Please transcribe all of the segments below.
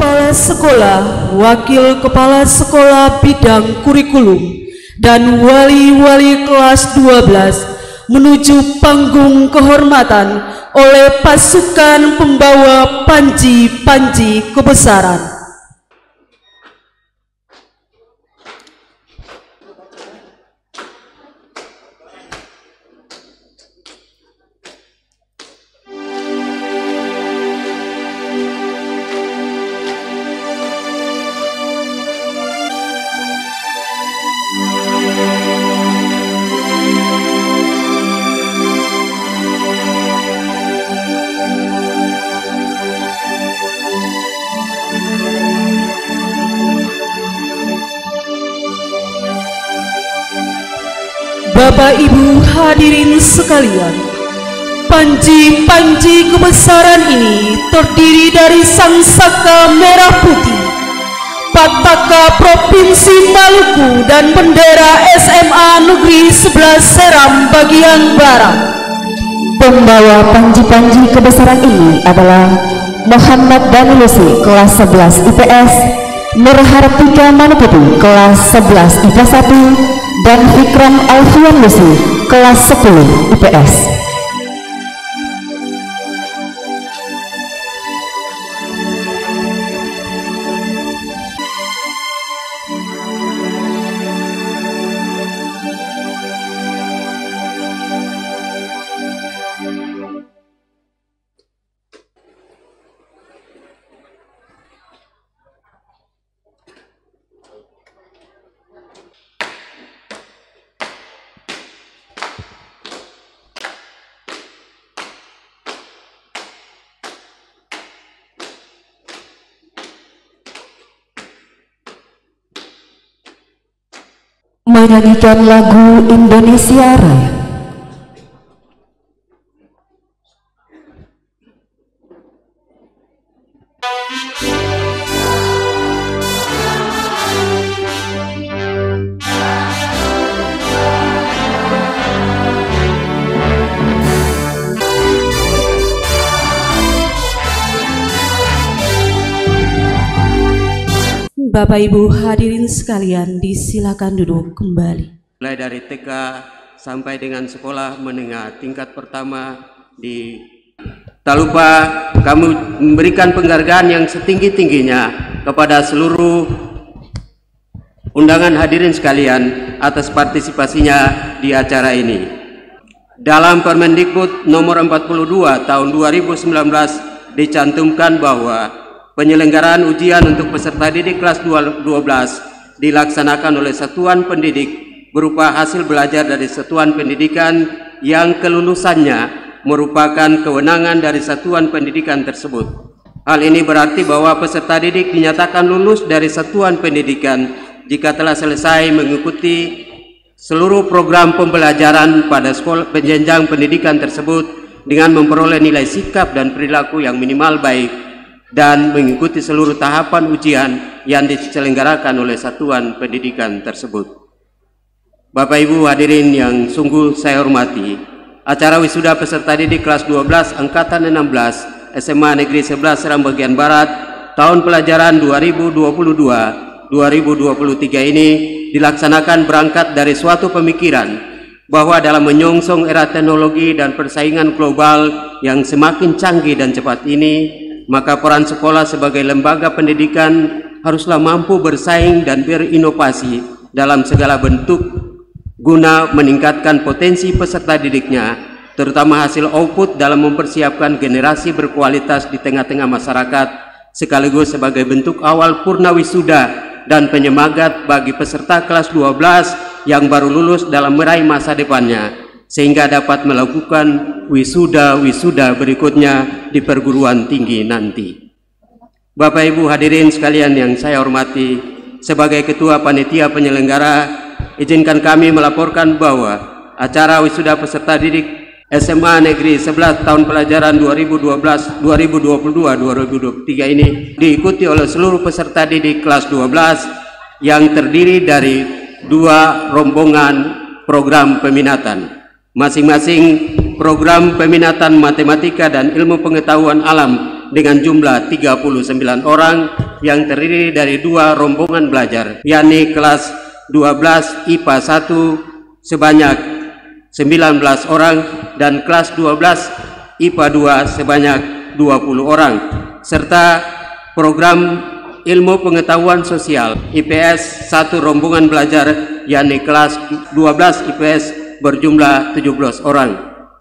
Kepala Sekolah, Wakil Kepala Sekolah Bidang Kurikulum, dan wali-wali kelas 12 menuju panggung kehormatan oleh pasukan pembawa panji-panji kebesaran. Bapak Ibu hadirin sekalian, panji-panji kebesaran ini terdiri dari sang saka merah putih, Pataka Provinsi Maluku, dan bendera SMA Negeri 11 Seram bagian Barat. Pembawa panji-panji kebesaran ini adalah Muhammad Danilusi kelas 11 IPS, Nurhartika Manuputi kelas 11 IPA 1, dan Fikram Alfian Lusi kelas 10 IPS. Menyanyikan lagu Indonesia Raya. Bapak Ibu hadirin sekalian, disilakan duduk kembali. Mulai dari TK sampai dengan sekolah menengah tingkat pertama tak lupa kami memberikan penghargaan yang setinggi-tingginya kepada seluruh undangan hadirin sekalian atas partisipasinya di acara ini. Dalam Permendikbud nomor 42 tahun 2019 dicantumkan bahwa penyelenggaraan ujian untuk peserta didik kelas 12 dilaksanakan oleh satuan pendidik berupa hasil belajar dari satuan pendidikan yang kelulusannya merupakan kewenangan dari satuan pendidikan tersebut. Hal ini berarti bahwa peserta didik dinyatakan lulus dari satuan pendidikan jika telah selesai mengikuti seluruh program pembelajaran pada sekolah penjenjang pendidikan tersebut dengan memperoleh nilai sikap dan perilaku yang minimal baik dan mengikuti seluruh tahapan ujian yang diselenggarakan oleh satuan pendidikan tersebut. Bapak Ibu hadirin yang sungguh saya hormati, acara wisuda peserta didik kelas 12 Angkatan 16 SMA Negeri 11 Seram bagian Barat tahun pelajaran 2022-2023 ini dilaksanakan berangkat dari suatu pemikiran bahwa dalam menyongsong era teknologi dan persaingan global yang semakin canggih dan cepat ini, maka peran sekolah sebagai lembaga pendidikan haruslah mampu bersaing dan berinovasi dalam segala bentuk guna meningkatkan potensi peserta didiknya, terutama hasil output dalam mempersiapkan generasi berkualitas di tengah-tengah masyarakat, sekaligus sebagai bentuk awal purna wisuda dan penyemangat bagi peserta kelas 12 yang baru lulus dalam meraih masa depannya, sehingga dapat melakukan wisuda berikutnya di perguruan tinggi nanti. Bapak Ibu hadirin sekalian yang saya hormati, sebagai Ketua Panitia Penyelenggara, izinkan kami melaporkan bahwa acara wisuda peserta didik SMA Negeri 11 tahun pelajaran 2022-2023 ini diikuti oleh seluruh peserta didik kelas 12 yang terdiri dari 2 rombongan program peminatan. Masing-masing program peminatan matematika dan ilmu pengetahuan alam dengan jumlah 39 orang yang terdiri dari 2 rombongan belajar, yakni kelas 12 IPA 1 sebanyak 19 orang dan kelas 12 IPA 2 sebanyak 20 orang, serta program ilmu pengetahuan sosial IPS 1 rombongan belajar, yakni kelas 12 IPS berjumlah 17 orang,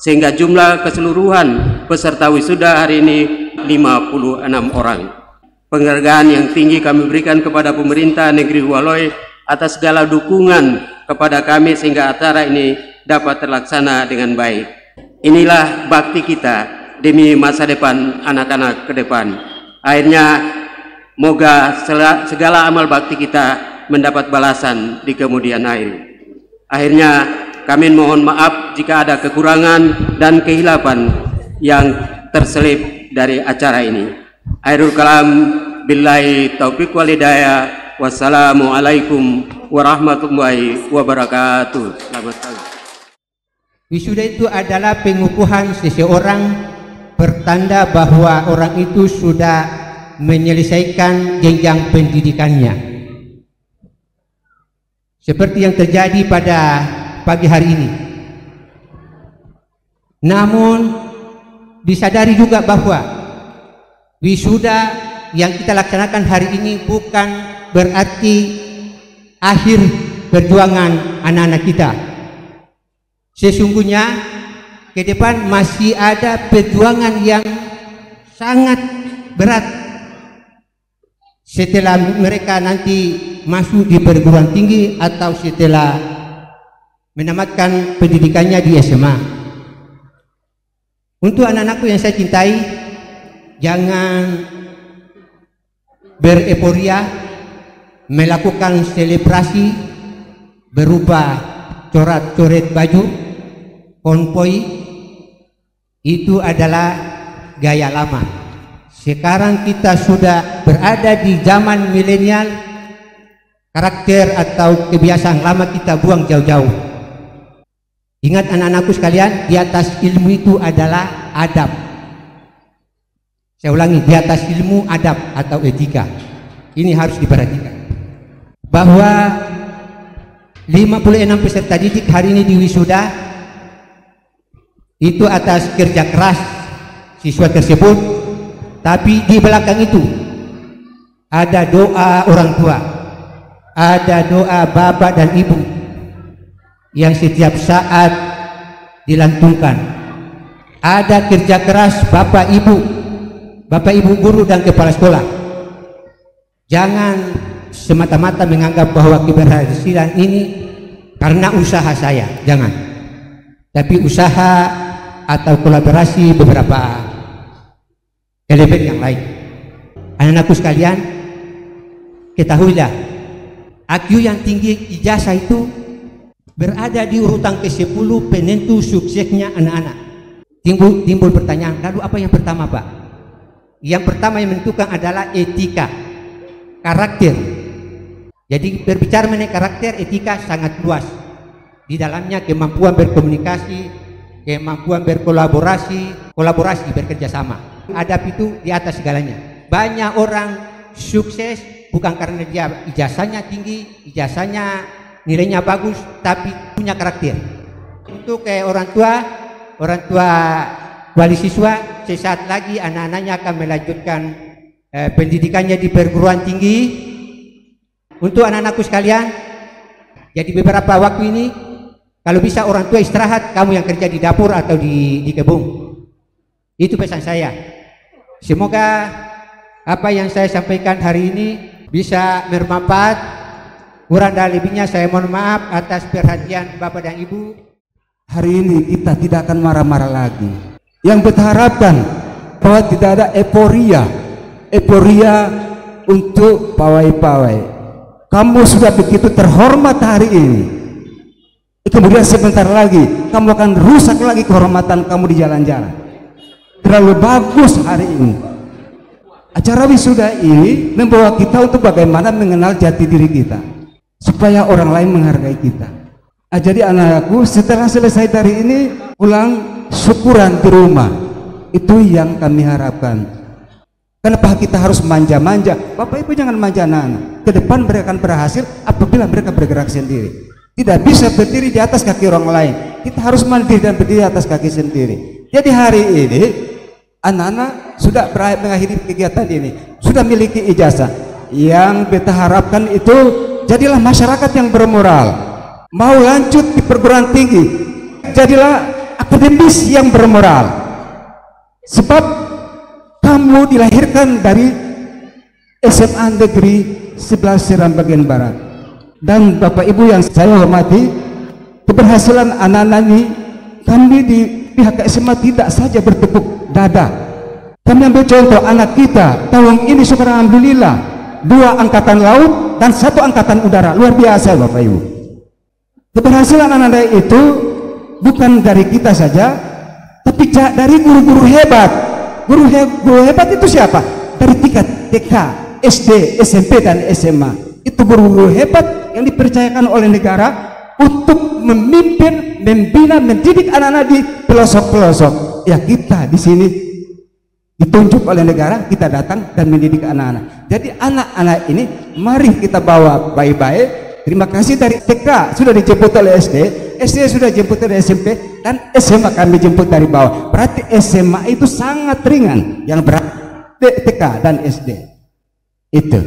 sehingga jumlah keseluruhan peserta wisuda hari ini 56 orang. Penghargaan yang tinggi kami berikan kepada pemerintah negeri Hualoi atas segala dukungan kepada kami sehingga acara ini dapat terlaksana dengan baik. Inilah bakti kita demi masa depan anak-anak ke depan. Akhirnya moga segala amal bakti kita mendapat balasan di kemudian hari. Akhirnya kami mohon maaf jika ada kekurangan dan kehilapan yang terselip dari acara ini. Akhirul kalam billahi taufiq wal hidayah. Wassalamualaikum warahmatullahi wabarakatuh. Selamat pagi. Wisuda itu adalah pengukuhan seseorang, pertanda bahwa orang itu sudah menyelesaikan jenjang pendidikannya. Seperti yang terjadi pada pagi hari ini. Namun disadari juga bahwa wisuda yang kita laksanakan hari ini bukan berarti akhir perjuangan anak-anak kita. Sesungguhnya ke depan masih ada perjuangan yang sangat berat setelah mereka nanti masuk di perguruan tinggi atau setelah menamatkan pendidikannya di SMA. Untuk anak-anakku yang saya cintai, jangan bereporia melakukan selebrasi berupa coret-coret baju, konvoi. Itu adalah gaya lama. Sekarang kita sudah berada di zaman milenial. Karakter atau kebiasaan lama kita buang jauh-jauh. Ingat anak-anakku sekalian, di atas ilmu itu adalah adab. Saya ulangi, di atas ilmu adab atau etika. Ini harus diperhatikan. Bahwa 56 peserta didik hari ini di wisuda itu atas kerja keras siswa tersebut, tapi di belakang itu ada doa orang tua, ada doa bapak dan ibu yang setiap saat dilantunkan. Ada kerja keras bapak ibu guru dan kepala sekolah. Jangan semata-mata menganggap bahwa keberhasilan ini karena usaha saya, jangan. Tapi usaha atau kolaborasi beberapa elemen yang lain. Anak-anakku sekalian, ketahuilah, IQ yang tinggi ijazah itu berada di urutan ke-10 penentu suksesnya anak-anak. Timbul pertanyaan, lalu apa yang pertama, Pak? Yang pertama yang menentukan adalah etika, karakter. Jadi berbicara mengenai karakter, etika sangat luas. Di dalamnya kemampuan berkomunikasi, kemampuan berkolaborasi, bekerja sama. Adab itu di atas segalanya. Banyak orang sukses bukan karena dia ijazahnya tinggi, ijazahnya nilainya bagus, tapi punya karakter. Untuk orang tua wali siswa, sesaat lagi anak-anaknya akan melanjutkan pendidikannya di perguruan tinggi. Untuk anak-anakku sekalian, jadi beberapa waktu ini kalau bisa orang tua istirahat, kamu yang kerja di dapur atau di kebun. Itu pesan saya. Semoga apa yang saya sampaikan hari ini bisa bermanfaat. Kurang dan lebihnya saya mohon maaf atas perhatian Bapak dan Ibu. Hari ini kita tidak akan marah-marah lagi. Yang berharapkan bahwa tidak ada euforia untuk pawai-pawai. Kamu sudah begitu terhormat hari ini, kemudian sebentar lagi kamu akan rusak lagi kehormatan kamu di jalan-jalan. Terlalu bagus hari ini. Acara wisuda ini membawa kita untuk bagaimana mengenal jati diri kita, supaya orang lain menghargai kita. Jadi anakku, setelah selesai dari ini pulang syukuran di rumah. Itu yang kami harapkan. Kenapa kita harus manja-manja? Bapak Ibu jangan manja anak-anak. Ke depan mereka akan berhasil apabila mereka bergerak sendiri. Tidak bisa berdiri di atas kaki orang lain. Kita harus mandiri dan berdiri di atas kaki sendiri. Jadi hari ini anak-anak sudah mengakhiri kegiatan ini, sudah memiliki ijazah. Yang kita harapkan itu jadilah masyarakat yang bermoral. Mau lanjut di perguruan tinggi, jadilah akademis yang bermoral. Sebab kamu dilahirkan dari SMA Negeri 11 Seram bagian Barat. Dan Bapak Ibu yang saya hormati, keberhasilan anak-anak ini, kami di pihak SMA tidak saja bertepuk dada. Kami ambil contoh anak kita tahun ini, syukur alhamdulillah, 2 angkatan laut dan 1 angkatan udara. Luar biasa Bapak Ibu. Keberhasilan anak-anak itu bukan dari kita saja, tapi dari guru-guru hebat. Guru hebat itu siapa? Dari tingkat TK, SD, SMP dan SMA. Itu guru-guru hebat yang dipercayakan oleh negara untuk memimpin, membina, mendidik anak-anak di pelosok-pelosok. Ya, kita di sini ditunjuk oleh negara, kita datang dan mendidik anak-anak. Jadi anak-anak ini mari kita bawa baik-baik. Terima kasih dari TK sudah dijemput oleh SD, SD sudah jemput dari SMP, dan SMA kami jemput dari bawah. Berarti SMA itu sangat ringan, yang berat TK dan SD. Itu.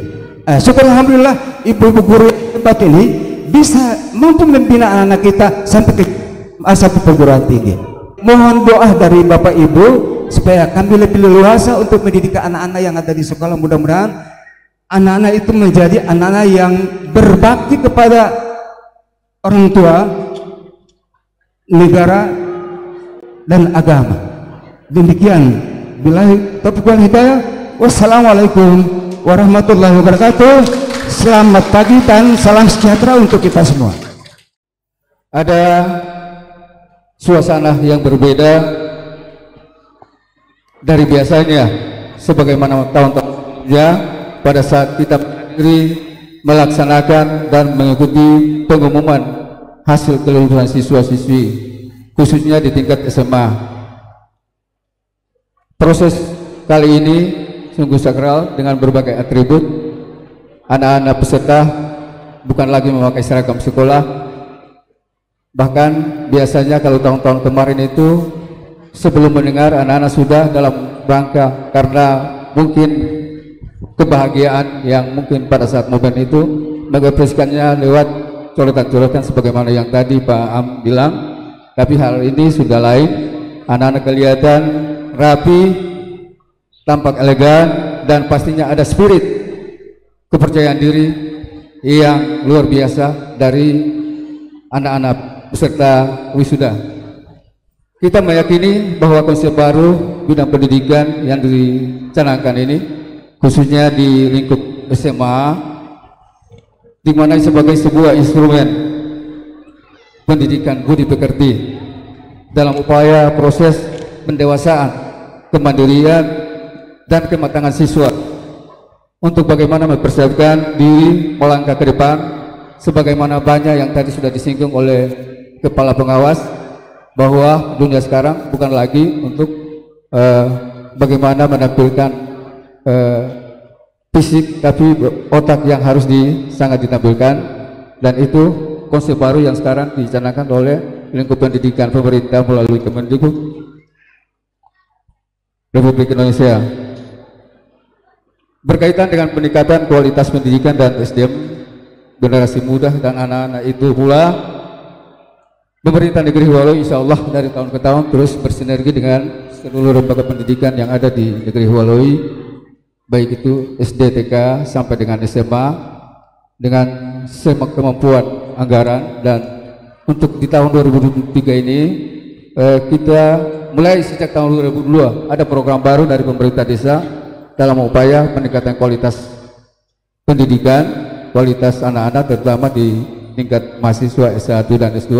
Syukur alhamdulillah ibu-ibu guru hebat ini bisa mampu membina anak-anak kita sampai ke masa perguruan tinggi. Mohon doa dari Bapak Ibu supaya kami lebih leluasa untuk mendidik anak-anak yang ada di sekolah. Mudah-mudahan anak-anak itu menjadi anak-anak yang berbakti kepada orang tua, negara, dan agama. Demikian, billahi taufiq wal hidayah. Wassalamualaikum warahmatullahi wabarakatuh. Selamat pagi dan salam sejahtera untuk kita semua. Ada suasana yang berbeda dari biasanya, sebagaimana tahun-tahun sebelumnya pada saat kita melaksanakan dan mengikuti pengumuman hasil kelulusan siswa-siswi, khususnya di tingkat SMA. Proses kali ini sungguh sakral dengan berbagai atribut. Anak-anak peserta bukan lagi memakai seragam sekolah. Bahkan biasanya kalau tahun-tahun kemarin itu sebelum mendengar anak-anak sudah dalam rangka karena mungkin kebahagiaan yang mungkin pada saat momen itu mengekspresikannya lewat coretan-coretan sebagaimana yang tadi Pak Am bilang. Tapi hal ini sudah lain. Anak-anak kelihatan rapi, tampak elegan, dan pastinya ada spirit kepercayaan diri yang luar biasa dari anak-anak peserta wisuda. Kita meyakini bahwa konsep baru bidang pendidikan yang dicanangkan ini, khususnya di lingkup SMA, di mana sebagai sebuah instrumen pendidikan budi pekerti dalam upaya proses pendewasaan, kemandirian, dan kematangan siswa untuk bagaimana mempersiapkan diri melangkah ke depan, sebagaimana banyak yang tadi sudah disinggung oleh kepala pengawas bahwa dunia sekarang bukan lagi untuk bagaimana menampilkan fisik, tapi otak yang harus sangat ditampilkan. Dan itu konsep baru yang sekarang dicanangkan oleh lingkup pendidikan pemerintah melalui Kemendikbud Republik Indonesia berkaitan dengan peningkatan kualitas pendidikan dan SDM generasi muda dan anak-anak itu pula. Pemerintah Negeri Hualoi insya Allah dari tahun ke tahun terus bersinergi dengan seluruh lembaga pendidikan yang ada di Negeri Hualoi, baik itu SD, TK, sampai dengan SMA, dengan kemampuan anggaran. Dan untuk di tahun 2023 ini kita mulai sejak tahun 2002 ada program baru dari pemerintah desa dalam upaya peningkatan kualitas pendidikan, kualitas anak-anak terutama di tingkat mahasiswa S1 dan S2.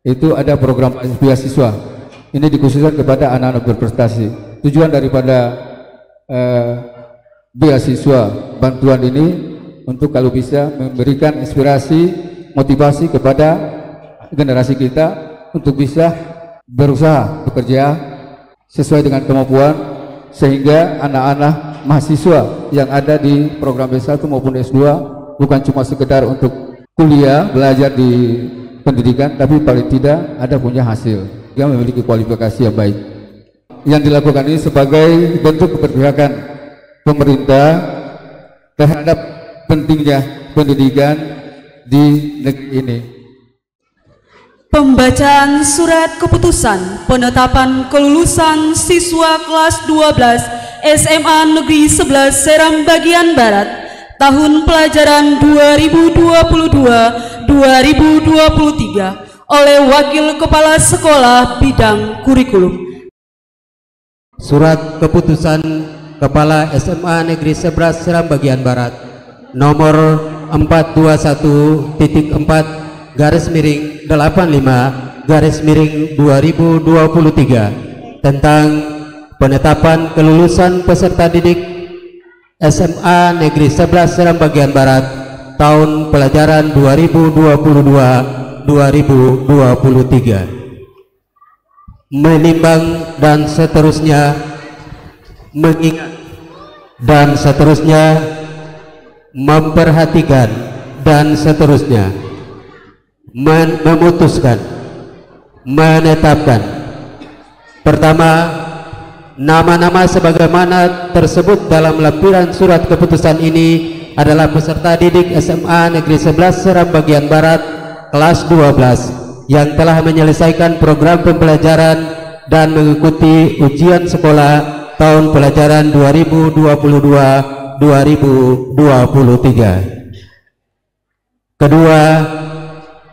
Itu ada program beasiswa. Ini dikhususkan kepada anak-anak berprestasi. Tujuan daripada beasiswa bantuan ini untuk kalau bisa memberikan inspirasi, motivasi kepada generasi kita untuk bisa berusaha bekerja sesuai dengan kemampuan, sehingga anak-anak mahasiswa yang ada di program S1 maupun S2 bukan cuma sekedar untuk kuliah, belajar di pendidikan, tapi paling tidak ada punya hasil, dia memiliki kualifikasi yang baik. Yang dilakukan ini sebagai bentuk keberpihakan pemerintah terhadap pentingnya pendidikan di negeri ini. Pembacaan surat keputusan penetapan kelulusan siswa kelas 12 SMA Negeri 11 Seram Bagian Barat tahun pelajaran 2022-2023 oleh Wakil Kepala Sekolah Bidang Kurikulum. Surat keputusan Kepala SMA Negeri 11 Seram Bagian Barat nomor 421.4-85-2023 tentang penetapan kelulusan peserta didik SMA Negeri 11 Seram Bagian Barat tahun pelajaran 2022-2023. Menimbang dan seterusnya, mengingat dan seterusnya, memperhatikan dan seterusnya, memutuskan, menetapkan. Pertama, nama-nama sebagaimana tersebut dalam lampiran surat keputusan ini adalah peserta didik SMA Negeri 11 Seram Bagian Barat kelas 12 yang telah menyelesaikan program pembelajaran dan mengikuti ujian sekolah tahun pelajaran 2022-2023. Kedua,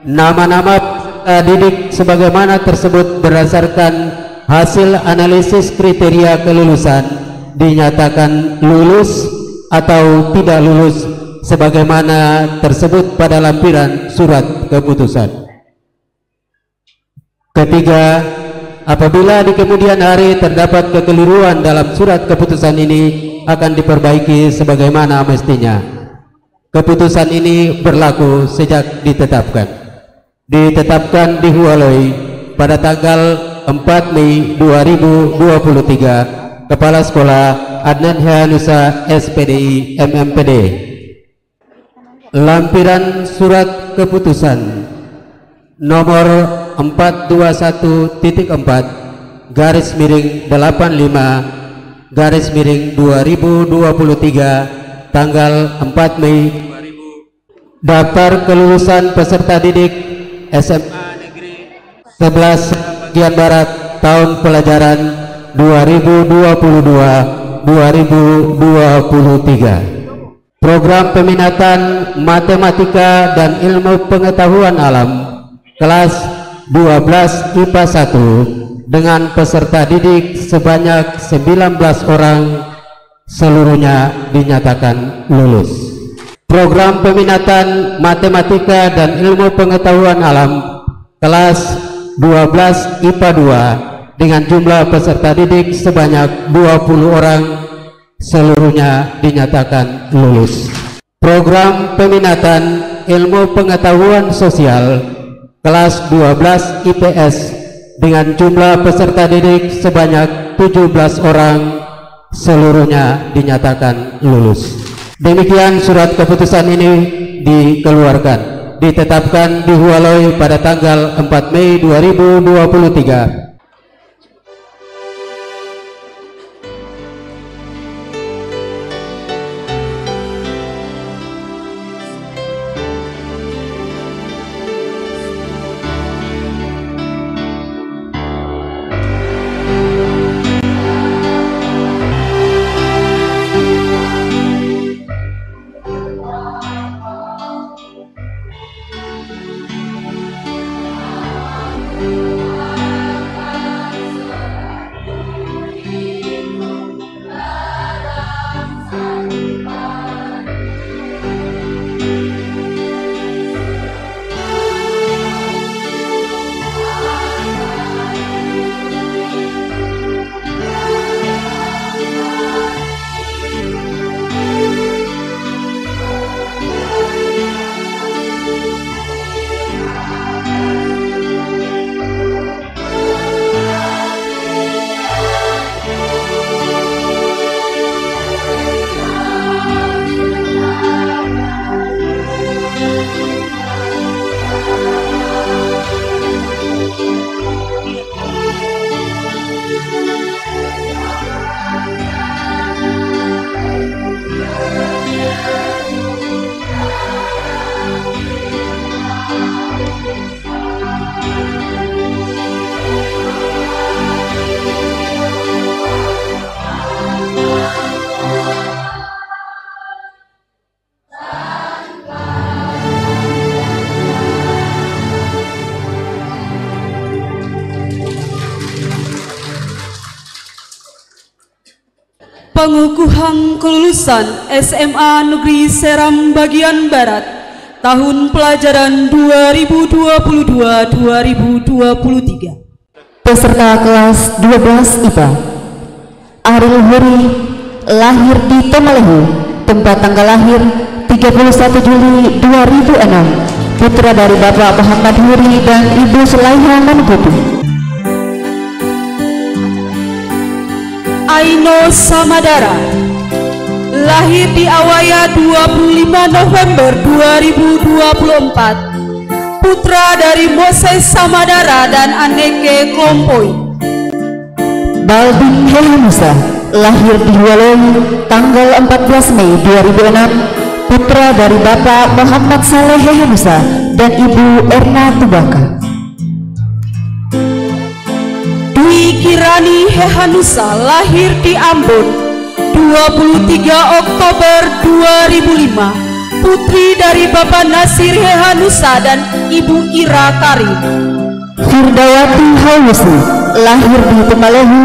nama-nama peserta didik sebagaimana tersebut berdasarkan hasil analisis kriteria kelulusan dinyatakan lulus atau tidak lulus sebagaimana tersebut pada lampiran surat keputusan. Ketiga, apabila di kemudian hari terdapat kekeliruan dalam surat keputusan ini akan diperbaiki sebagaimana mestinya. Keputusan ini berlaku sejak ditetapkan. Ditetapkan di Hualoi pada tanggal 4 Mei 2023. Kepala Sekolah Adnan Hanusa SPDI MMPD. Lampiran surat keputusan nomor 421.85/2023 tanggal 4 Mei 2000. Daftar kelulusan peserta didik SMA Negeri 11 Bagian Barat tahun pelajaran 2022-2023. Program peminatan Matematika dan Ilmu Pengetahuan Alam kelas 12 IPA 1 dengan peserta didik sebanyak 19 orang, seluruhnya dinyatakan lulus. Program peminatan Matematika dan Ilmu Pengetahuan Alam kelas 12 IPA 2 dengan jumlah peserta didik sebanyak 20 orang, seluruhnya dinyatakan lulus. Program peminatan Ilmu Pengetahuan Sosial kelas 12 IPS dengan jumlah peserta didik sebanyak 17 orang, seluruhnya dinyatakan lulus. Demikian surat keputusan ini dikeluarkan, ditetapkan di Hualoi pada tanggal 4 Mei 2023. Pengukuhan kelulusan SMA Negeri Seram bagian Barat tahun pelajaran 2022-2023. Peserta kelas 12 IPA Ariel Huri, lahir di Tomalehu, tempat tanggal lahir 31 Juli 2006, putra dari Bapak Muhammad Huri dan Ibu Sulaiha Manukutu. Aino Samadara, lahir di Awaya 25 November 2024, putra dari Moses Samadara dan Aneke Klompoi. Balbin Hehanusa, lahir di Hualoi tanggal 14 Mei 2006, putra dari Bapak Muhammad Saleh Hehanusa dan Ibu Erna Tubaka. Dwi Kirani Hehanusa, lahir di Ambon 23 Oktober 2005, putri dari Bapak Nasir Hehanusa dan Ibu Ira Karim. Firdawati Haulusi, lahir di Tomalehu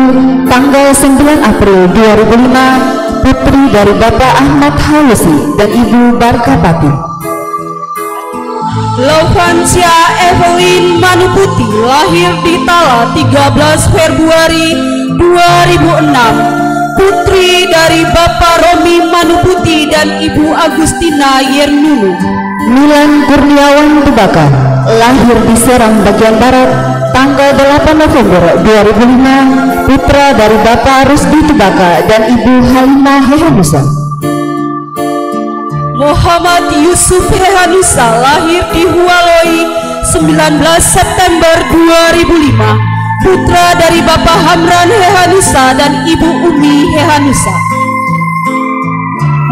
tanggal 9 April 2005, putri dari Bapak Ahmad Haulusi dan Ibu Barkapati. Lovansia Evelyn Manuputi, lahir di Tala 13 Februari 2006, putri dari Bapak Romi Manuputi dan Ibu Agustina Yernunu. Milan Kurniawan Tubaka, lahir di Serang bagian Barat tanggal 8 November 2005, putra dari Bapak Rusdi Tubaka dan Ibu Halimah Hehanusa. Muhammad Yusuf Hehanusa, lahir di Hualoi 19 September 2005, putra dari Bapak Hamran Hehanusa dan Ibu Umi Hehanusa.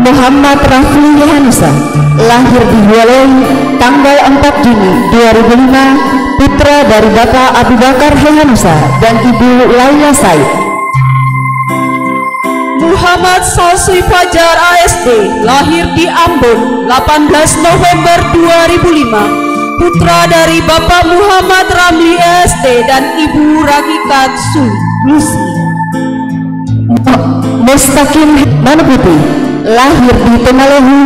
Muhammad Rafli Hehanusa, lahir di Hualoi tanggal 4 Juni 2005, putra dari Bapak Abu Bakar Hehanusa dan Ibu Laila Said. Muhammad Salsui Fajar ASD, lahir di Ambon 18 November 2005, putra dari Bapak Muhammad Ramli ASD dan Ibu Ragikat Lusi. Mustaqim Manuputi, lahir di Tomalehu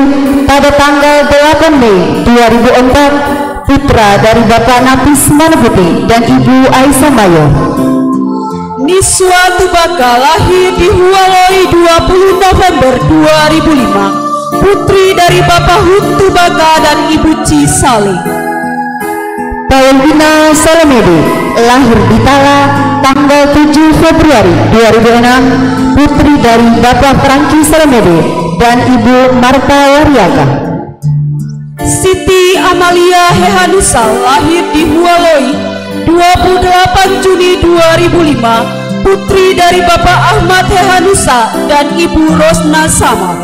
pada tanggal 8 Mei 2004, putra dari Bapak Nafis Manuputi dan Ibu Aisyah Mayo. Niswa Tubaka, lahir di Hualoi 20 November 2005, putri dari Bapak Hud Tubaka dan Ibu Ci Saleh. Paulina Salamede, lahir di Tala tanggal 7 Februari 2006, putri dari Bapak Franky Salamede dan Ibu Marta Waryaka. Siti Amalia Hehanusa, lahir di Hualoi 28 Juni 2005, putri dari Bapak Ahmad Hehanusa dan Ibu Rosna Samar.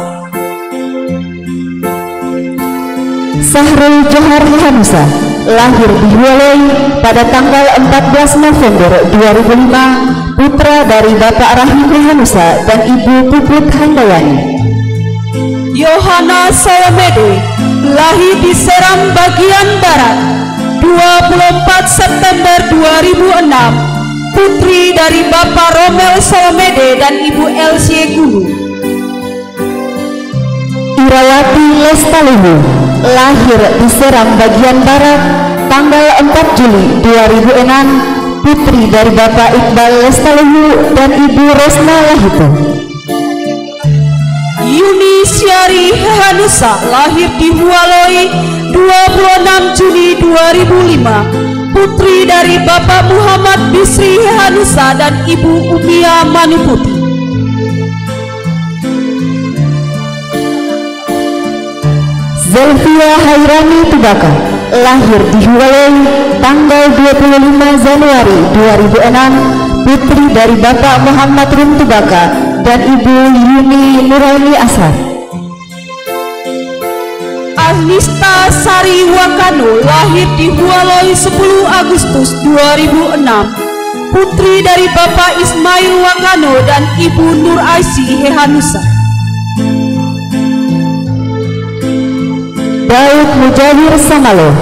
Sahrul Johar Hehanusa, lahir di Hualoi pada tanggal 14 November 2005, putra dari Bapak Rahim Hehanusa dan Ibu Puput Handayani. Yohana Salamede, lahir di Seram bagian Barat 24 September 2006, putri dari Bapak Romel Salamede dan Ibu Elsie Gulu. Irawati Lestaluhu, lahir di Serang bagian Barat tanggal 4 Juli 2006, putri dari Bapak Iqbal Lestaluhu dan Ibu Rosna Lahito. Yuni Syari Hehanusa, lahir di Hualoi 26 Juni 2005, putri dari Bapak Muhammad Bisri Hehanusa dan Ibu Umia Manuputi. Zelvia Hairani Tubaka, lahir di Hualoi tanggal 25 Januari 2006, putri dari Bapak Muhammad Rum Tubaka dan Ibu Yuni Nuraini Asar. Agnista Sari Wakano, lahir di Hualoi 10 Agustus 2006, putri dari Bapak Ismail Wakano dan Ibu Nur Aisy Hehanusa. Daud Mujawir Samalo,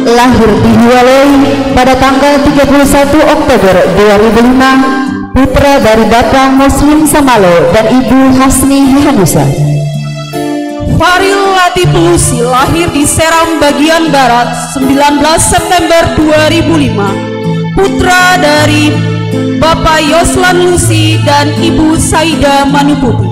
lahir di Hualoi pada tanggal 31 Oktober 2005, putra dari Bapak Muslim Samalo dan Ibu Hasni Hehanusa. Faril Latif Lusi lahir di Seram bagian Barat 19 September 2005, putra dari Bapak Yoslan Lusi dan Ibu Saida Manuputi.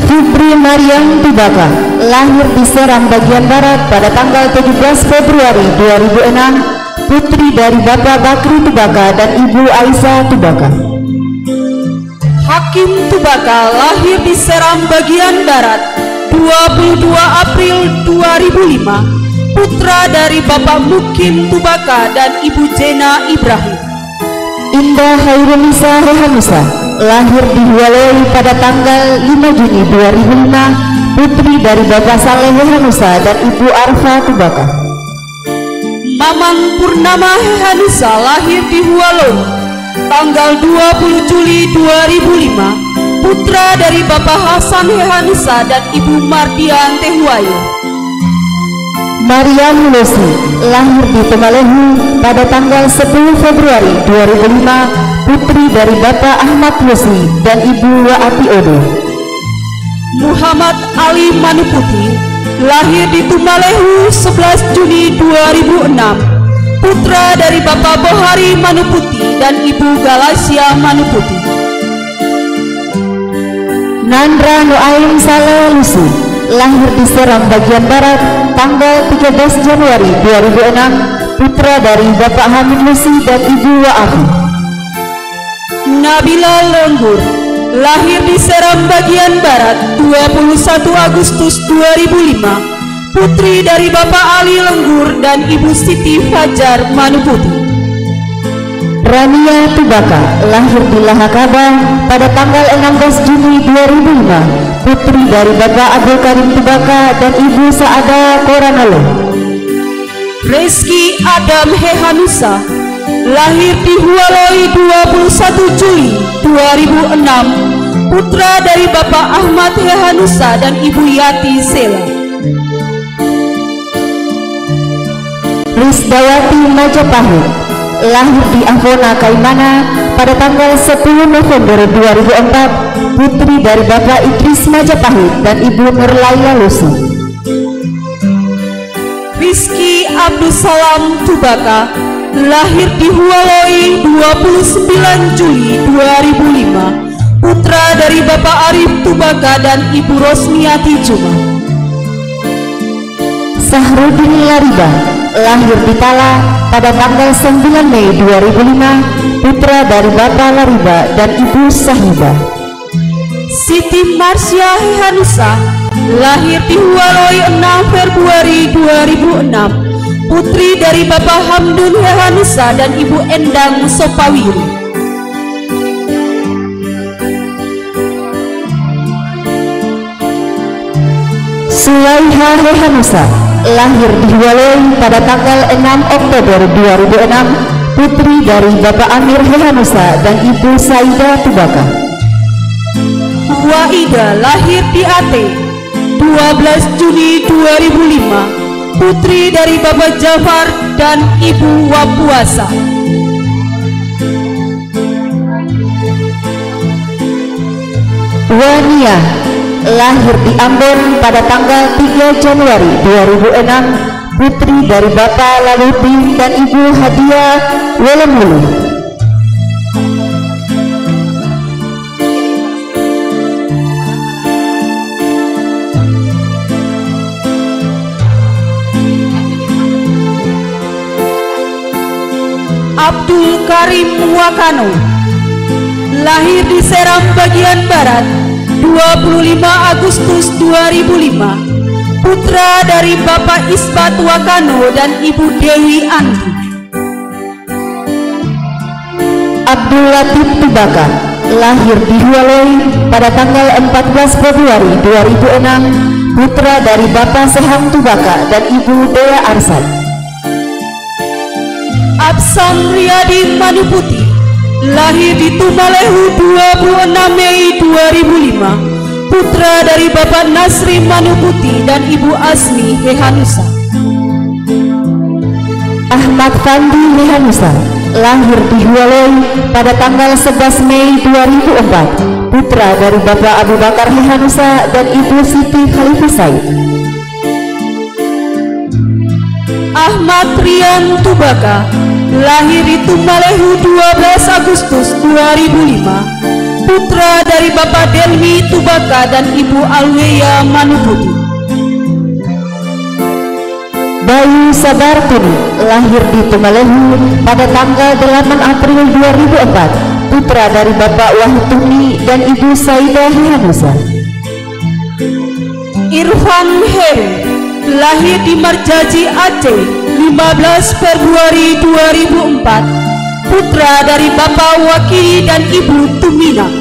Fitri Mariam Tubaka lahir di Seram bagian Barat pada tanggal 17 Februari 2006, putri dari Bapak Bakri Tubaka dan Ibu Aisyah Tubaka. Hakim Tubaka lahir di Seram bagian Barat 22 April 2005, putra dari Bapak Mukim Tubaka dan Ibu Jena Ibrahim. Indah Hairunisa Hehanusa lahir di Hualoi pada tanggal 5 Juni 2005, putri dari Bapak Saleh Hehanusa dan Ibu Arfa Tubaka. Mamang Purnama Hehanusa lahir di Hualoi tanggal 20 Juli 2005, putra dari Bapak Hasan Hehanusa dan Ibu Mardian Tehuayo. Mariam Lusi lahir di Temalehu pada tanggal 10 Februari 2005, putri dari Bapak Ahmad Lusi dan Ibu Waati Odo. Muhammad Ali Manuputi lahir di Tumalehu 11 Juni 2006, putra dari Bapak Bohari Manuputi dan Ibu Galasia Manuputi. Nandra Nuaim Saleh Lusi lahir di Seram bagian Barat tanggal 13 Januari 2006, putra dari Bapak Hamid Lusi dan Ibu Waafi. Nabila Lenggur lahir di Seram bagian Barat 21 Agustus 2005, putri dari Bapak Ali Lenggur dan Ibu Siti Fajar Manuputi. Rania Tubaka lahir di Lahakaba pada tanggal 16 Juni 2005, putri dari Bapak Abdul Karim Tubaka dan Ibu Saada Koranalo. Reski Adam Hehanusa lahir di Hualoi 21 Juli 2006, putra dari Bapak Ahmad Hehanusa dan Ibu Yati Sela. Risdawati Majapahit lahir di Avona Kaimana pada tanggal 10 November 2004, putri dari Bapak Idris Majapahit dan Ibu Nurlaila Lusi. Rizky Abdussalam Tubaka lahir di Hualoi 29 Juli 2005, putra dari Bapak Arif Tubaka dan Ibu Rosmiati Juma. Sahrudin Lariba lahir di Tala pada tanggal 9 Mei 2005, putra dari Bapak Lariba dan Ibu Sahiba. Siti Marsya Hehanusa lahir di Hualoi 6 Februari 2006, putri dari Bapak Hamdun Hehanusa dan Ibu Endang Sopawiri. Sulaiha Hehanusa lahir di Hualoi pada tanggal 6 Oktober 2006, putri dari Bapak Amir Hehanusa dan Ibu Saida Tubaka. Waida lahir di Aceh 12 Juni 2005, putri dari Bapak Jafar dan Ibu Wapuasa. Wania lahir di Ambon pada tanggal 3 Januari 2006, putri dari Bapak Laluti dan Ibu Hadiah Welemulu. Abdul Karim Wakano lahir di Seram bagian Barat 25 Agustus 2005, putra dari Bapak Isbat Wakano dan Ibu Dewi Andi. Abdul Latif Tubaka lahir di Hualoi pada tanggal 14 Februari 2006, putra dari Bapak Seham Tubaka dan Ibu Dea Arsad. Absam Riyadi Manuputi lahir di Tumalehu 26 Mei 2005, putra dari Bapak Nasri Manuputi dan Ibu Asmi Hehanusa. Ahmad Fandi Hehanusa lahir di Hualoi pada tanggal 11 Mei 2004, putra dari Bapak Abu Bakar Hehanusa dan Ibu Siti Khalifah Said. Ahmad Rian Tubaka, lahir di Tumbalehu 12 Agustus 2005, putra dari Bapak Delmi Tubaka dan Ibu Alweya Manuputi. Bayu Sabartuni, lahir di Tumalehu pada tanggal 8 April 2004, putra dari Bapak Wahituni dan Ibu Saidah Hehanusa. Irfan Heru, lahir di Marjaji Aceh 15 Februari 2004, putra dari Bapak Wakili dan Ibu Tumina.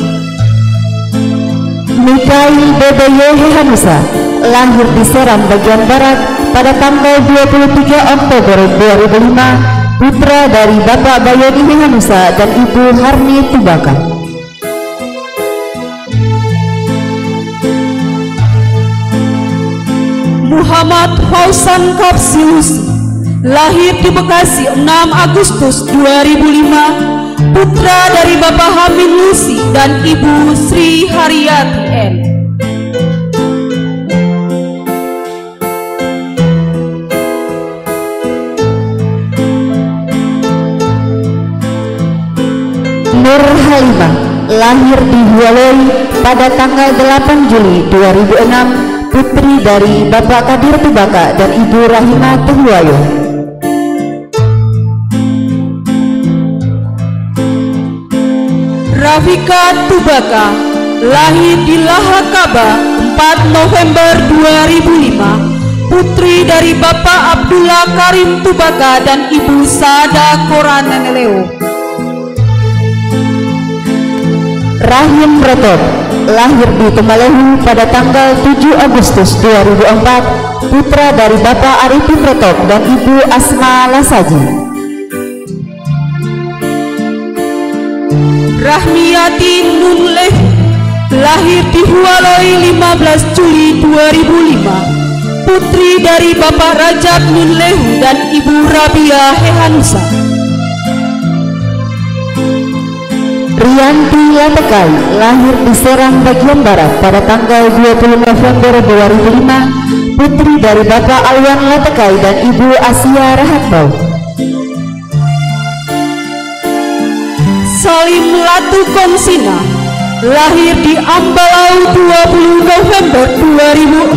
Mikail Bebeye Hehanusa, lahir di Seram bagian Barat pada tanggal 23 Oktober 2005, putra dari Bapak Bayoni Hehanusa dan Ibu Harni Tubaka. Muhammad Fausan Kapsilusi, lahir di Bekasi 6 Agustus 2005, putra dari Bapak Hamid Lusi dan Ibu Sri Haryati N. Nur Halimah, lahir di Hualoi pada tanggal 8 Juli 2006, putri dari Bapak Kadir Tubaka dan Ibu Rahimah Tuhuayo. Rafika Tubaka, lahir di Lahakaba 4 November 2005, putri dari Bapak Abdullah Karim Tubaka dan Ibu Sada Koraneneleo. Rahim Retop, lahir di Tumalehu pada tanggal 7 Agustus 2004, putra dari Bapak Arifin Retop dan Ibu Asma Lasaji. Rahmiati Nunlehu, lahir di Hualoi 15 Juli 2005, putri dari Bapak Rajab Nunlehu dan Ibu Rabia Hehanusa. Rianti Latekai, lahir di Serang bagian Barat pada tanggal 20 November 2005, putri dari Bapak Alwan Latekai dan Ibu Asia Rahatbau. Salim Latu Konsina, lahir di Ambalau 20 November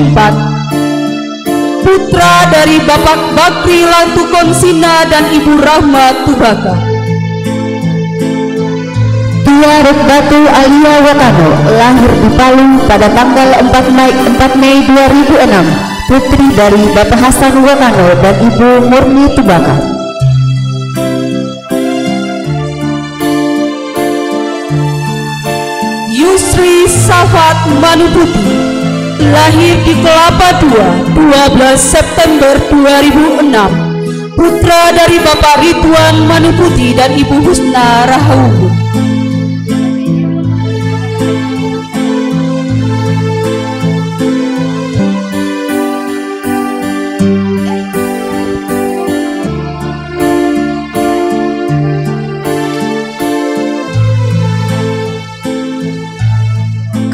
2004, putra dari Bapak Bakri Latu Konsina dan Ibu Rahmat Tubaka. Tia Rukbatu Alia Wakano, lahir di Palu pada tanggal 4 Mei 2006, putri dari Bapak Hasan Wakano dan Ibu Murni Tubaka. Yusri Safat Manuputi, lahir di Kelapa II 12 September 2006, putra dari Bapak Ridwan Manuputi dan Ibu Husna Rahawu.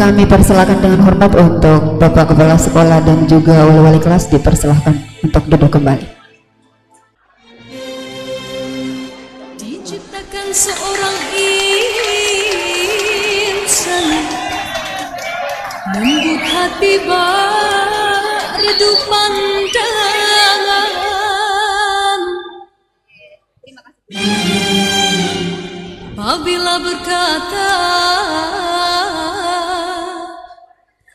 Kami persilakan dengan hormat untuk Bapak Kepala Sekolah dan juga wali kelas dipersilahkan untuk duduk kembali. Diciptakan seorang insan, lembut hati berdu pandangan, apabila berkata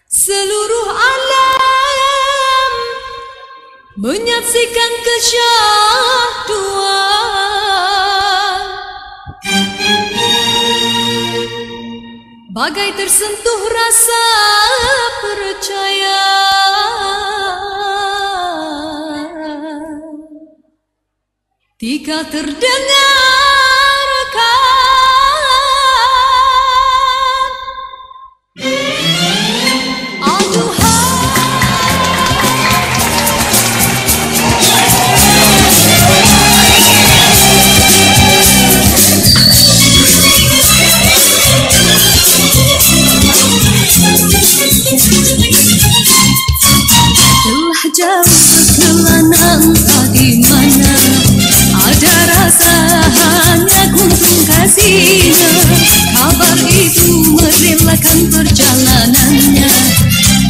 seluruh alam menyaksikan kesyahduan, bagai tersentuh rasa percaya, tika terdengarkan kasihnya. Kabar itu merelakan perjalanannya.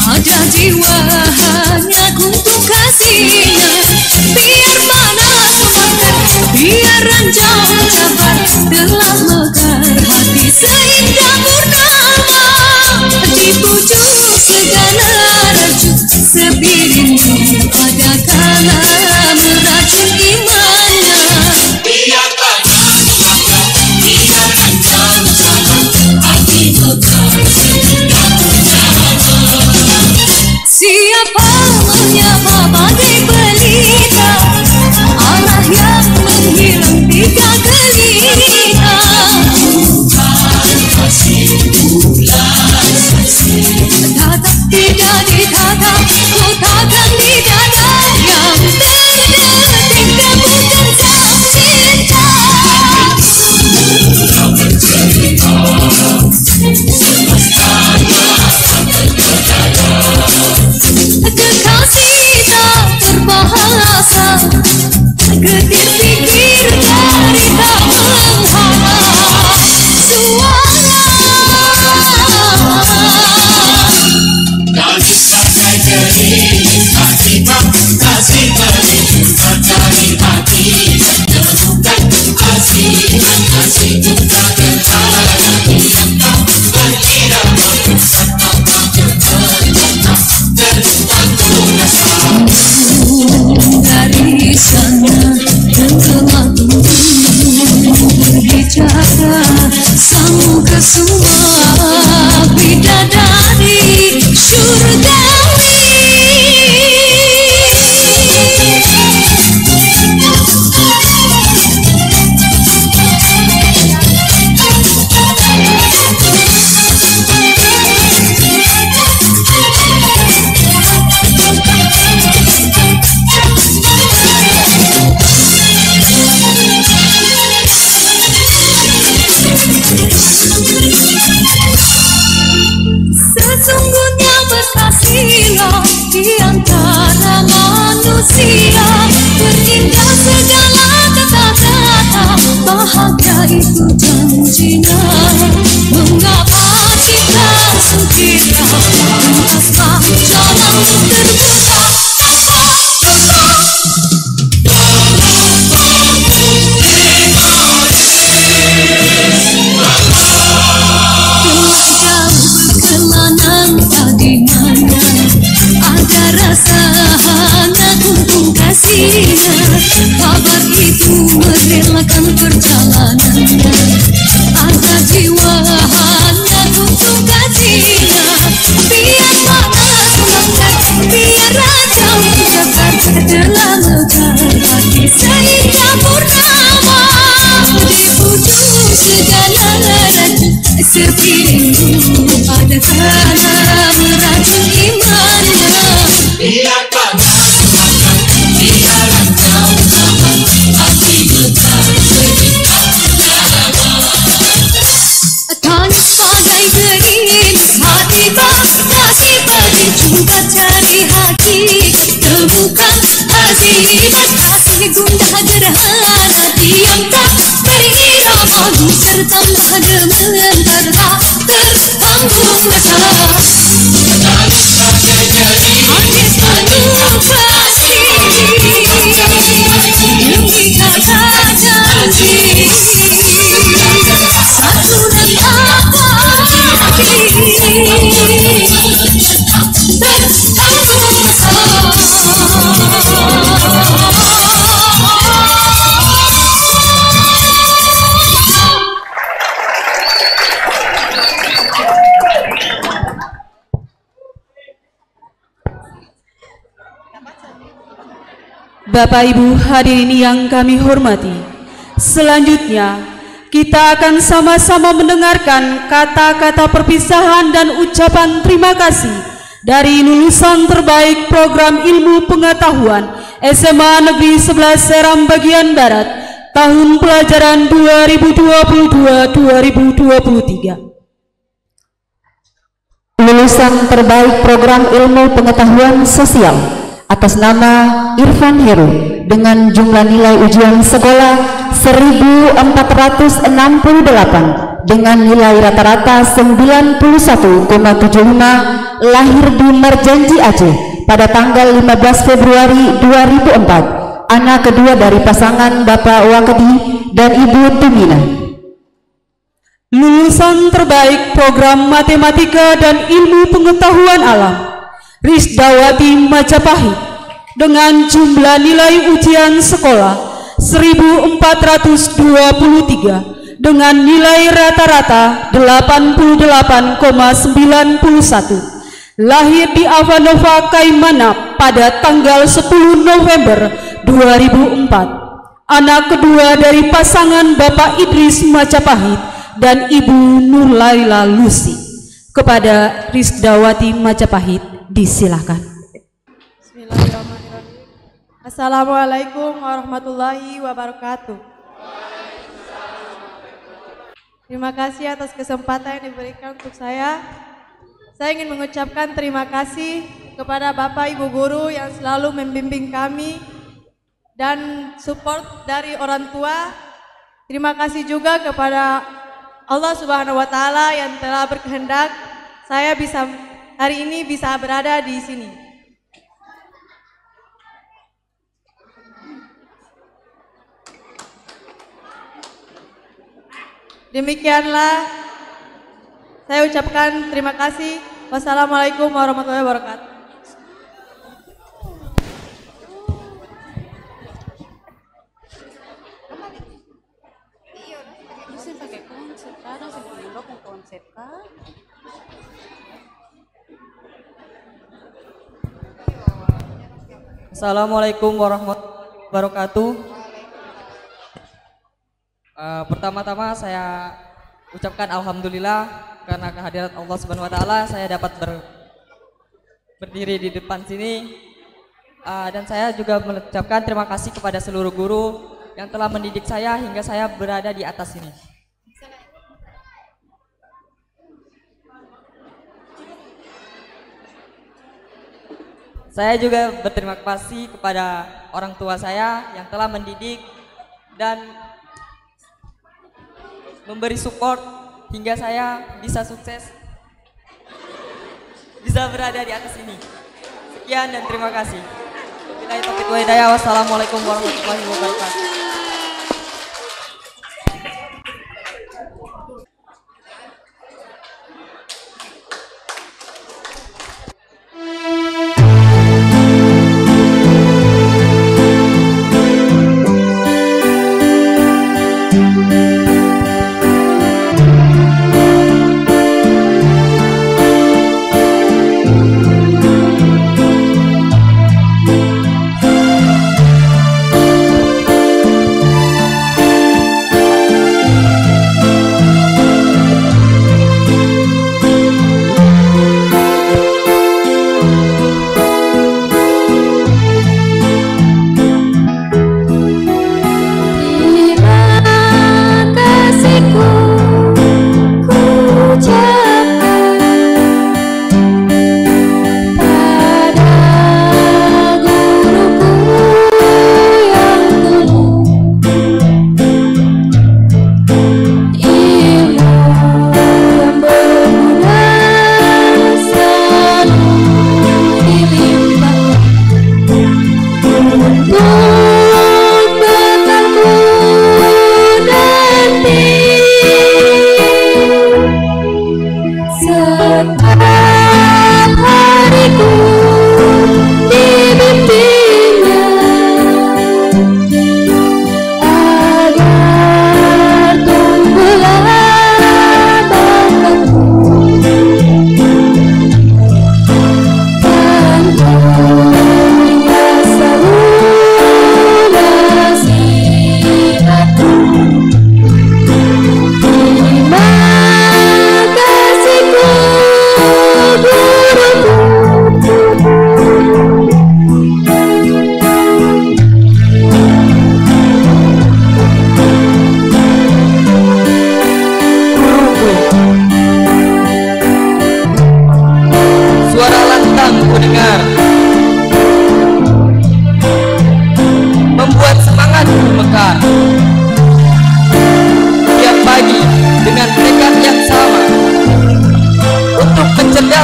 Ada jiwa hanya untuk kasihnya. Biar panas membakar, biar ranjau cabar, telah mekar hati seindah purnama. Di pucuk segala racun sepi rindu, ada kala meracun imannya. Biar panas membakar, biar ranjau cabar, hati mekar seindah purnama. Siapa menyapa bagai pelita, arah yang menghilang tiga gelita. Bukan kasih, bulan kasih. Tatap tidak ditatap, ku takkan di dada yang terdetik bukan sang cinta. Sudah bercerita, semestanya akan berdaya. Kekasih tak berbahasa, getir pikir dari tak mengharap suara. Kasih bagai gerimis, kasih berjuta dari hati. Temukan kasih juga berharap yang tak berkira merusak apa terbenam tertanggung rasa. Dari sana telah berbicara sang kesuma bidadari syurgawi. Sesungguhnya berkasihlah di antara manusia, berindah segala kata-kata, bahagia itu janjinya. Mengapa kita sukira, mengapa jalan terbuka tanpa dosa. Di mana ada rasa hanya untuk kasihnya. Kabar itu merelakan perjalanannya. Ada jiwa hanya untuk kasihnya. Biar panas membakar, biar rajau cabar, telah mekar hati seindah purnama. Di pucuk segala racun sepi rindu, ada kala meracun imannya. Biar panas membakar, biar ranjau cabar, hati mekar seindah purnama. Tangis bagai gerimis, hati kasih berjuta cari hati. Temukan azimat kasih gundah gerhana, diam tak berirama, serta gemetar tak tertanggung rasa. Tangis bagai gerimis, penuh kasih, demi kata janji, satu dan abadi, tertanggung rasa. Bapak Ibu hadirin yang kami hormati, selanjutnya kita akan sama-sama mendengarkan kata-kata perpisahan dan ucapan terima kasih dari lulusan terbaik program ilmu pengetahuan SMA Negeri 11 Seram bagian Barat tahun pelajaran 2022-2023. Lulusan terbaik program ilmu pengetahuan sosial atas nama Irfan Heru dengan jumlah nilai ujian sekolah 1468 dengan nilai rata-rata 91,75, lahir di Merjanji Aceh pada tanggal 15 Februari 2004, anak kedua dari pasangan Bapak Wakedi dan Ibu Tumina. Lulusan terbaik program Matematika dan Ilmu Pengetahuan Alam, Risdawati Majapahit, dengan jumlah nilai ujian sekolah 1423 dengan nilai rata-rata 88,91, lahir di Avanova Kaimana pada tanggal 10 November 2004, anak kedua dari pasangan Bapak Idris Majapahit dan Ibu Nurlaila Lucy. Kepada Risdawati Majapahit disilahkan. Bismillahirrahmanirrahim. Assalamualaikum warahmatullahi wabarakatuh. Terima kasih atas kesempatan yang diberikan untuk saya. Saya ingin mengucapkan terima kasih kepada Bapak Ibu Guru yang selalu membimbing kami dan support dari orang tua. Terima kasih juga kepada Allah Subhanahu wa Ta'ala yang telah berkehendak saya bisa hari ini bisa berada di sini. Demikianlah saya ucapkan terima kasih. Wassalamualaikum warahmatullahi wabarakatuh. Assalamualaikum warahmatullahi wabarakatuh. Pertama-tama saya ucapkan alhamdulillah karena kehadiran Allah Subhanahu wa Ta'ala saya dapat berdiri di depan sini, dan saya juga mengucapkan terima kasih kepada seluruh guru yang telah mendidik saya hingga saya berada di atas sini. Saya juga berterima kasih kepada orang tua saya yang telah mendidik dan memberi support hingga saya bisa sukses, bisa berada di atas ini. Sekian dan terima kasih. Wabillahi taufiq wal hidayah. Wassalamualaikum warahmatullahi wabarakatuh.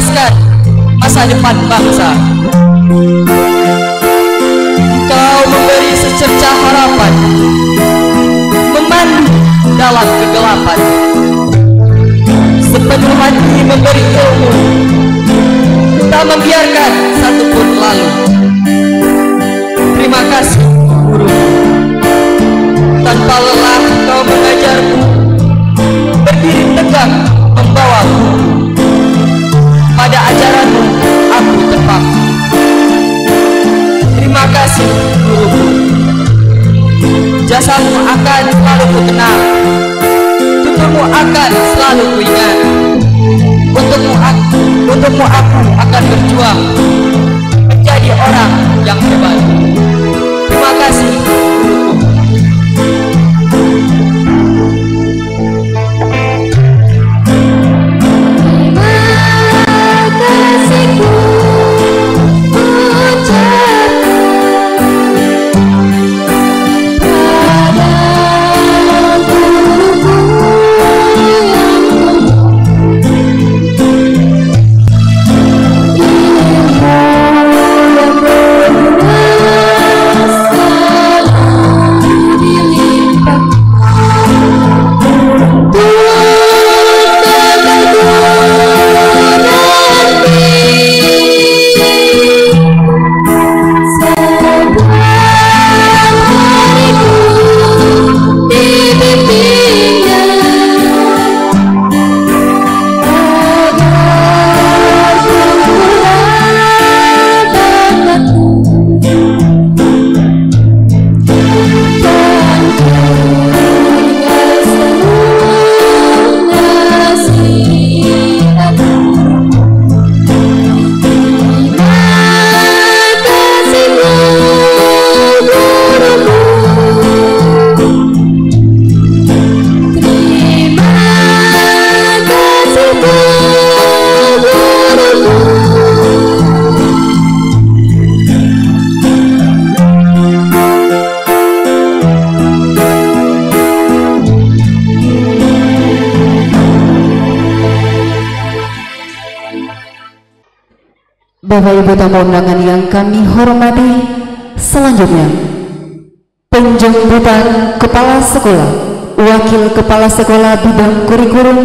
mencerdaskan masa depan bangsa. Engkau memberi secercah harapan, memandu dalam kegelapan, sepenuh hati memberi ilmu, tak membiarkan satupun lalu. Terima kasih guru, tanpa lelah kau mengajarku, berdiri tegak membawa buku. Pada ajaranmu aku terpaku. Terima kasih guruku, jasamu akan selalu ku kenang, tuturmu akan selalu ku ingat. Untukmu aku akan berjuang menjadi orang yang hebat. Terima kasih guruku. Bapak Ibu tamu undangan yang kami hormati, selanjutnya penjemputan Kepala Sekolah, Wakil Kepala Sekolah Bidang Kurikulum,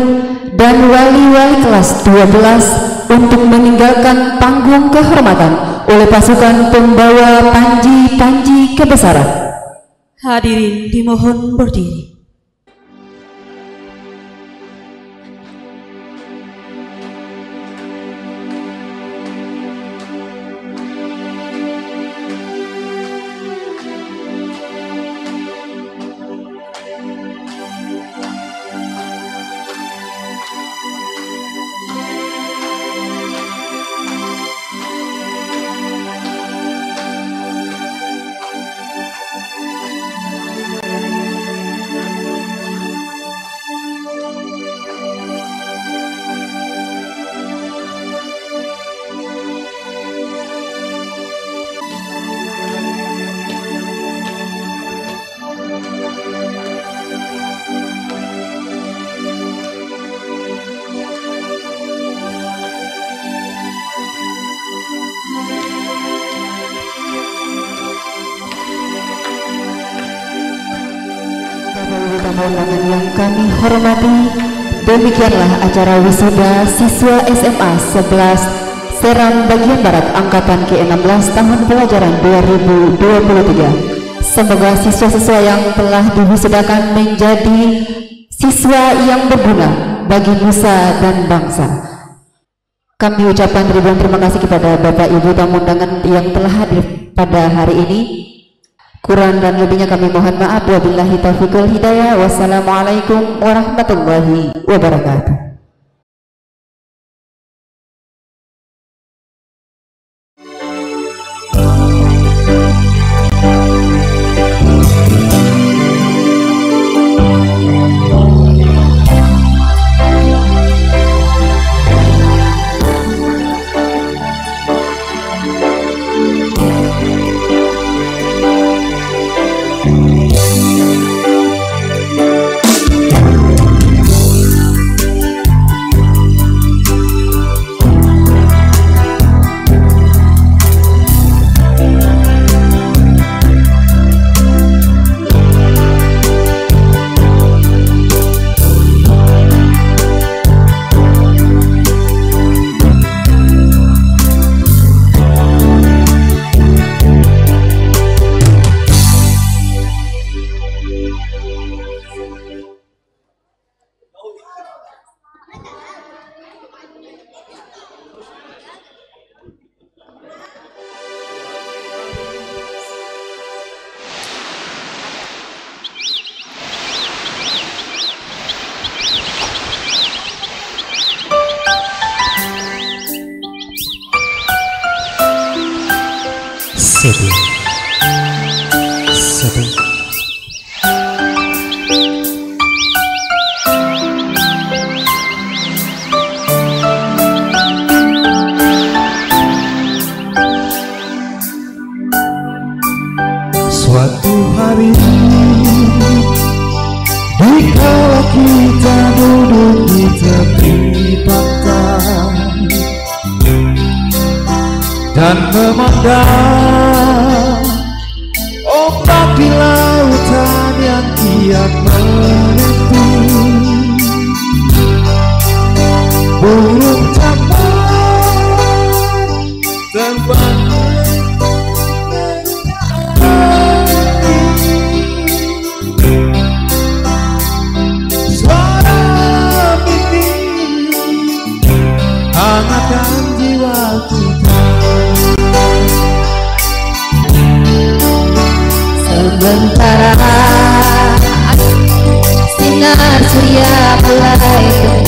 dan wali-wali kelas 12 untuk meninggalkan panggung kehormatan oleh pasukan pembawa panji-panji kebesaran. Hadirin dimohon berdiri. Undangan yang kami hormati, demikianlah acara wisuda siswa SMA 11 Seram Bagian Barat Angkatan ke-16 tahun pelajaran 2023. Semoga siswa-siswa yang telah diwisudakan menjadi siswa yang berguna bagi nusa dan bangsa. Kami ucapkan ribuan terima kasih kepada Bapak Ibu tamu undangan yang telah hadir pada hari ini. Kurang dan lebihnya kami mohon maaf. Wabillahi taufiqul hidayah. Wassalamualaikum warahmatullahi wabarakatuh. sedih. Suatu hari dikala kita duduk di tepi pantai dan memandang ombak di lautan yang kian menepi, burung camar terbang hangatkan jiwa kita. Sementara sinar surya mulai